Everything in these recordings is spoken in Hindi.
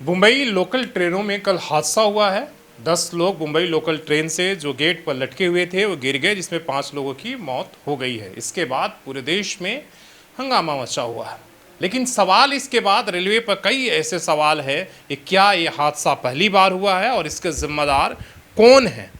मुंबई लोकल ट्रेनों में कल हादसा हुआ है। 10 लोग मुंबई लोकल ट्रेन से जो गेट पर लटके हुए थे वो गिर गए, जिसमें 5 लोगों की मौत हो गई है। इसके बाद पूरे देश में हंगामा मचा हुआ है। लेकिन सवाल इसके बाद रेलवे पर कई ऐसे सवाल है कि क्या ये हादसा पहली बार हुआ है और इसके जिम्मेदार कौन है।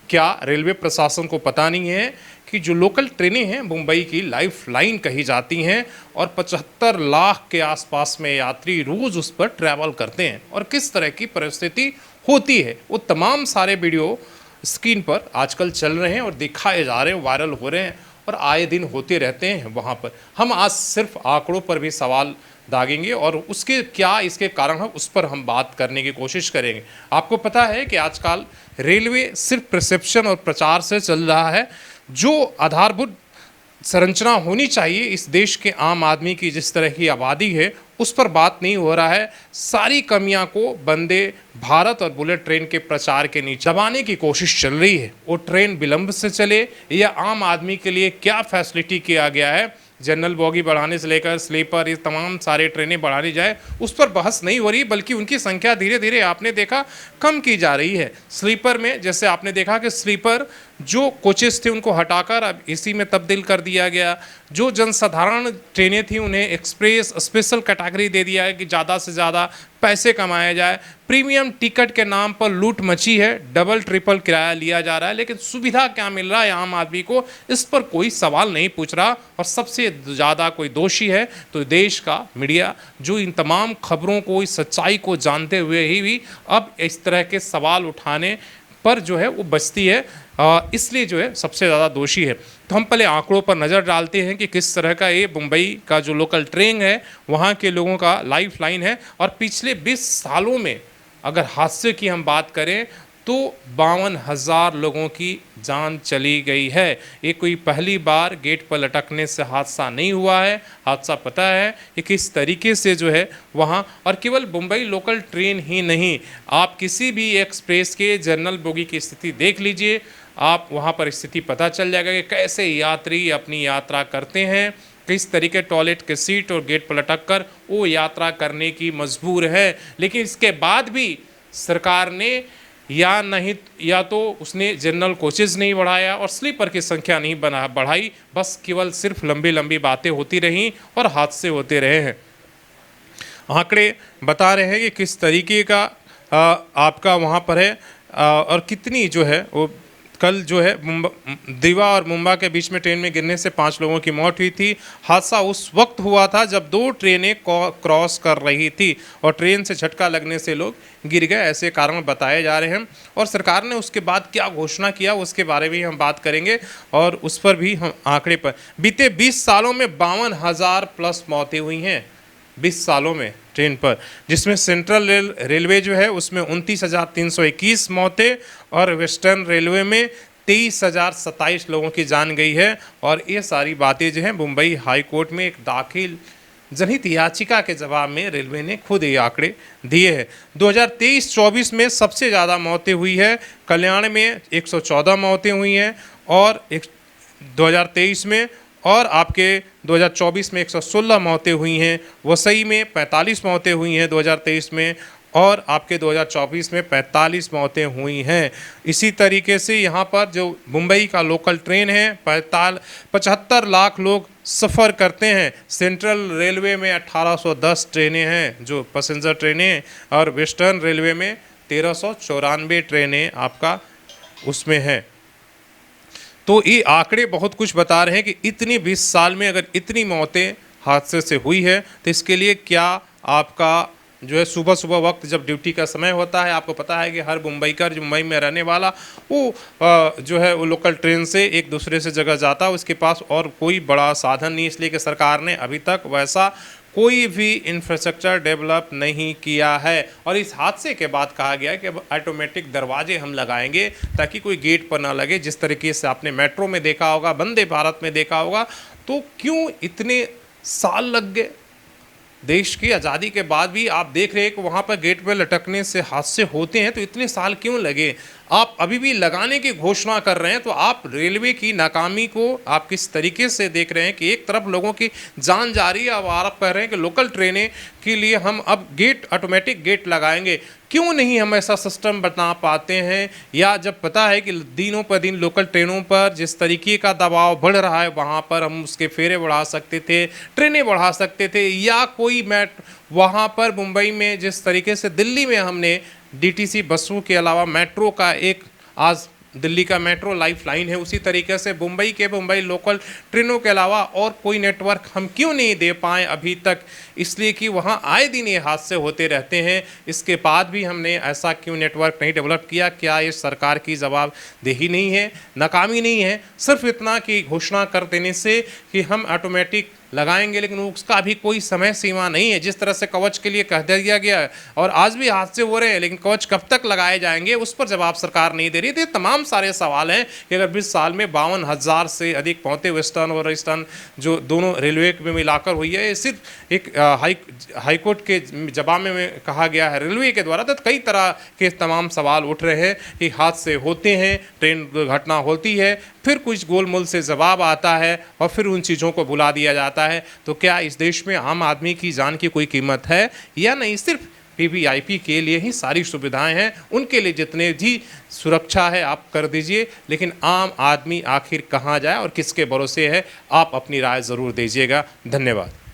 क्या रेलवे प्रशासन को पता नहीं है कि जो लोकल ट्रेनें हैं मुंबई की लाइफ लाइन कही जाती हैं और 75 लाख के आसपास में यात्री रोज़ उस पर ट्रैवल करते हैं और किस तरह की परिस्थिति होती है, वो तमाम सारे वीडियो स्क्रीन पर आजकल चल रहे हैं और दिखाए जा रहे हैं, वायरल हो रहे हैं और आए दिन होते रहते हैं। वहाँ पर हम आज सिर्फ आंकड़ों पर भी सवाल दागेंगे और उसके क्या इसके कारण है उस पर हम बात करने की कोशिश करेंगे। आपको पता है कि आजकल रेलवे सिर्फ परसेप्शन और प्रचार से चल रहा है। जो आधारभूत संरचना होनी चाहिए इस देश के आम आदमी की, जिस तरह की आबादी है, उस पर बात नहीं हो रहा है। सारी कमियां को वंदे भारत और बुलेट ट्रेन के प्रचार के नीचे दबाने की कोशिश चल रही है। वो ट्रेन विलंब से चले या आम आदमी के लिए क्या फैसिलिटी किया गया है, जनरल बोगी बढ़ाने से लेकर स्लीपर, ये तमाम सारे ट्रेनें बढ़ानी जाए, उस पर बहस नहीं हो रही, बल्कि उनकी संख्या धीरे धीरे आपने देखा कम की जा रही है। स्लीपर में जैसे आपने देखा कि स्लीपर जो कोचेस थे उनको हटाकर अब एसी में तब्दील कर दिया गया। जो जनसाधारण ट्रेनें थी उन्हें एक्सप्रेस स्पेशल कैटेगरी दे दिया है कि ज़्यादा से ज़्यादा पैसे कमाया जाए। प्रीमियम टिकट के नाम पर लूट मची है, डबल ट्रिपल किराया लिया जा रहा है, लेकिन सुविधा क्या मिल रहा है आम आदमी को, इस पर कोई सवाल नहीं पूछ रहा। और सबसे ज़्यादा कोई दोषी है तो देश का मीडिया, जो इन तमाम खबरों को, इस सच्चाई को जानते हुए ही भी अब इस तरह के सवाल उठाने पर जो है वो बचती है, इसलिए जो है सबसे ज़्यादा दोषी है। तो हम पहले आंकड़ों पर नज़र डालते हैं कि किस तरह का ये मुंबई का जो लोकल ट्रेन है वहाँ के लोगों का लाइफ लाइन है। और पिछले 20 सालों में अगर हादसे की हम बात करें तो 52,000 लोगों की जान चली गई है। ये कोई पहली बार गेट पर लटकने से हादसा नहीं हुआ है। हादसा पता है कि किस तरीके से जो है वहाँ, और केवल मुंबई लोकल ट्रेन ही नहीं, आप किसी भी एक्सप्रेस के जनरल बोगी की स्थिति देख लीजिए, आप वहाँ पर स्थिति पता चल जाएगा कि कैसे यात्री अपनी यात्रा करते हैं, किस तरीके टॉयलेट के सीट और गेट पर लटक कर वो यात्रा करने की मजबूर है। लेकिन इसके बाद भी सरकार ने या तो उसने जनरल कोचेज नहीं बढ़ाया और स्लीपर की संख्या नहीं बढ़ाई, बस केवल सिर्फ लंबी लंबी बातें होती रहीं और हादसे होते रहे हैं। आंकड़े बता रहे हैं कि किस तरीके का आपका वहाँ पर है और कितनी जो है वो कल जो है दीवा और मुंबा के बीच में ट्रेन में गिरने से 5 लोगों की मौत हुई थी। हादसा उस वक्त हुआ था जब 2 ट्रेनें क्रॉस कर रही थी और ट्रेन से झटका लगने से लोग गिर गए, ऐसे कारण बताए जा रहे हैं। और सरकार ने उसके बाद क्या घोषणा किया उसके बारे में हम बात करेंगे और उस पर भी हम आंकड़े पर, बीते 20 सालों में 52,000 प्लस मौतें हुई हैं 20 सालों में ट्रेन पर, जिसमें सेंट्रल रेलवे जो है उसमें 29,321 मौतें और वेस्टर्न रेलवे में 23,027 लोगों की जान गई है। और ये सारी बातें जो हैं मुंबई हाई कोर्ट में एक दाखिल जनहित याचिका के जवाब में रेलवे ने खुद ये आंकड़े दिए हैं। 2023-24 में सबसे ज़्यादा मौतें हुई है कल्याण में 114 मौतें हुई हैं और 2023 में, और आपके 2024 में 116 मौतें हुई हैं। वसई में 45 मौतें हुई हैं 2023 में और आपके 2024 में 45 मौतें हुई हैं। इसी तरीके से यहाँ पर जो मुंबई का लोकल ट्रेन है 75 लाख लोग सफ़र करते हैं। सेंट्रल रेलवे में 1810 ट्रेनें हैं जो पैसेंजर ट्रेनें, और वेस्टर्न रेलवे में 1394 ट्रेनें आपका उसमें हैं। तो ये आंकड़े बहुत कुछ बता रहे हैं कि इतनी 20 साल में अगर इतनी मौतें हादसे से हुई है तो इसके लिए क्या आपका जो है सुबह सुबह वक्त जब ड्यूटी का समय होता है, आपको पता है कि हर मुंबईकर जो मुंबई में रहने वाला वो जो है वो लोकल ट्रेन से एक दूसरे से जगह जाता है, उसके पास और कोई बड़ा साधन नहीं, इसलिए कि सरकार ने अभी तक वैसा कोई भी इंफ्रास्ट्रक्चर डेवलप नहीं किया है। और इस हादसे के बाद कहा गया है कि अब ऑटोमेटिक दरवाजे हम लगाएंगे ताकि कोई गेट पर ना लगे, जिस तरीके से आपने मेट्रो में देखा होगा, वंदे भारत में देखा होगा। तो क्यों इतने साल लग गए? देश की आज़ादी के बाद भी आप देख रहे हैं कि वहाँ पर गेट पर लटकने से हादसे होते हैं, तो इतने साल क्यों लगे? आप अभी भी लगाने की घोषणा कर रहे हैं, तो आप रेलवे की नाकामी को आप किस तरीके से देख रहे हैं कि एक तरफ लोगों की जान जा रही है, अब आप कह रहे हैं कि लोकल ट्रेनें के लिए हम अब गेट, ऑटोमेटिक गेट लगाएंगे। क्यों नहीं हम ऐसा सिस्टम बना पाते हैं? या जब पता है कि दिनों पर दिन लोकल ट्रेनों पर जिस तरीके का दबाव बढ़ रहा है, वहाँ पर हम उसके फेरे बढ़ा सकते थे, ट्रेनें बढ़ा सकते थे, या कोई वहाँ पर मुंबई में जिस तरीके से दिल्ली में हमने डीटीसी बसों के अलावा मेट्रो का एक, आज दिल्ली का मेट्रो लाइफ लाइन है, उसी तरीके से मुंबई लोकल ट्रेनों के अलावा और कोई नेटवर्क हम क्यों नहीं दे पाए अभी तक? इसलिए कि वहाँ आए दिन ये हादसे होते रहते हैं। इसके बाद भी हमने ऐसा क्यों नेटवर्क नहीं डेवलप किया? क्या ये सरकार की जवाबदेही नहीं है, नाकामी नहीं है? सिर्फ इतना कि घोषणा कर देने से कि हम ऑटोमेटिक लगाएंगे, लेकिन उसका भी कोई समय सीमा नहीं है। जिस तरह से कवच के लिए कह दिया गया है और आज भी हादसे हो रहे हैं, लेकिन कवच कब तक लगाए जाएंगे उस पर जवाब सरकार नहीं दे रही। तो ये तमाम सारे सवाल हैं कि अगर 20 साल में 52,000 से अधिक पहुंचे वेस्टर्न और ईस्टर्न जो दोनों रेलवे में मिलाकर हुई है, सिर्फ एक हाईकोर्ट के जवाब में कहा गया है रेलवे के द्वारा। तो कई तरह के तमाम सवाल उठ रहे हैं कि हादसे होते हैं, ट्रेन दुर्घटना होती है, फिर कुछ गोलमोल से जवाब आता है और फिर उन चीज़ों को भुला दिया जाता है। तो क्या इस देश में आम आदमी की जान की कोई कीमत है या नहीं? सिर्फ वीवीआईपी के लिए ही सारी सुविधाएं हैं, उनके लिए जितने भी सुरक्षा है आप कर दीजिए, लेकिन आम आदमी आखिर कहाँ जाए और किसके भरोसे है? आप अपनी राय ज़रूर दीजिएगा। धन्यवाद।